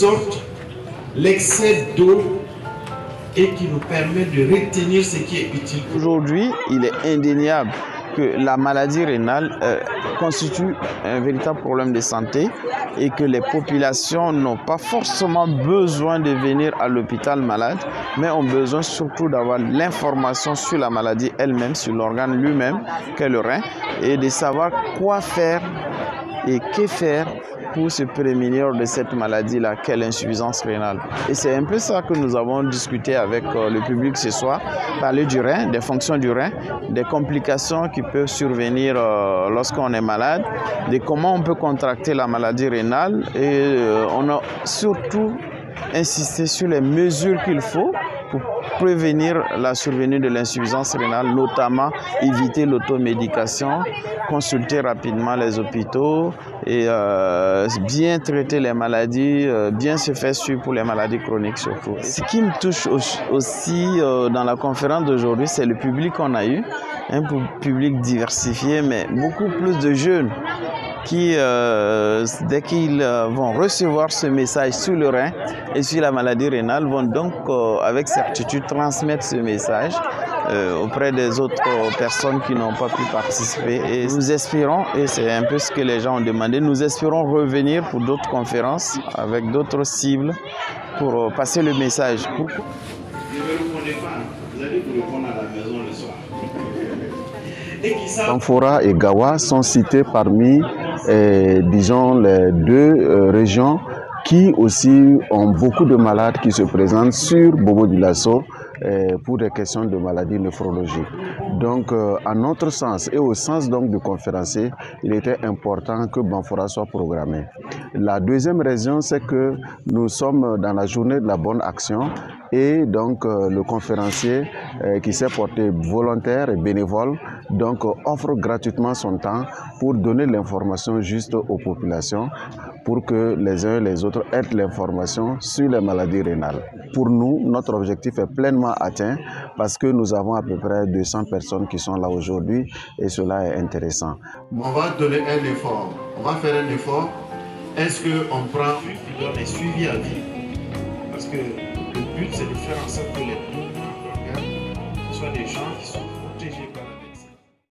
sorte l'excès d'eau et qui nous permet de retenir ce qui est utile. Aujourd'hui, il est indéniable que la maladie rénale constitue un véritable problème de santé et que les populations n'ont pas forcément besoin de venir à l'hôpital malade, mais ont besoin surtout d'avoir l'information sur la maladie elle-même, sur l'organe lui-même, qu'est le rein, et de savoir quoi faire et que faire pour se prémunir de cette maladie-là, qu'est l'insuffisance rénale. Et c'est un peu ça que nous avons discuté avec le public ce soir, parler du rein, des fonctions du rein, des complications qui peuvent survenir lorsqu'on est malade, de comment on peut contracter la maladie rénale et on a surtout insisté sur les mesures qu'il faut pour prévenir la survenue de l'insuffisance rénale, notamment éviter l'automédication, consulter rapidement les hôpitaux et bien traiter les maladies, bien se faire suivre pour les maladies chroniques surtout. Ce qui me touche aussi dans la conférence d'aujourd'hui, c'est le public qu'on a eu, un public diversifié, mais beaucoup plus de jeunes qui, dès qu'ils vont recevoir ce message sur le rein et sur la maladie rénale, vont donc avec certitude transmettre ce message auprès des autres personnes qui n'ont pas pu participer. Et nous espérons, et c'est un peu ce que les gens ont demandé, nous espérons revenir pour d'autres conférences avec d'autres cibles pour passer le message. Ne me répondez pas, vous allez vous répondre à la maison le soir. Amphora et Gawa sont cités parmi, disons, les deux régions qui aussi ont beaucoup de malades qui se présentent sur Bobo-Dioulasso pour des questions de maladies néphrologiques. Donc, à notre sens et au sens donc du conférencier, il était important que Banfora soit programmé. La deuxième raison, c'est que nous sommes dans la journée de la bonne action et donc le conférencier qui s'est porté volontaire et bénévole donc offre gratuitement son temps pour donner l'information juste aux populations pour que les uns et les autres aient l'information sur les maladies rénales. Pour nous, notre objectif est pleinement atteint parce que nous avons à peu près 200 personnes qui sont là aujourd'hui et cela est intéressant. On va donner un effort, on va faire un effort. Est-ce qu'on prend qui donne un suivi à vie? Parce que le but c'est de faire en sorte que les organes soient des gens qui sont protégés par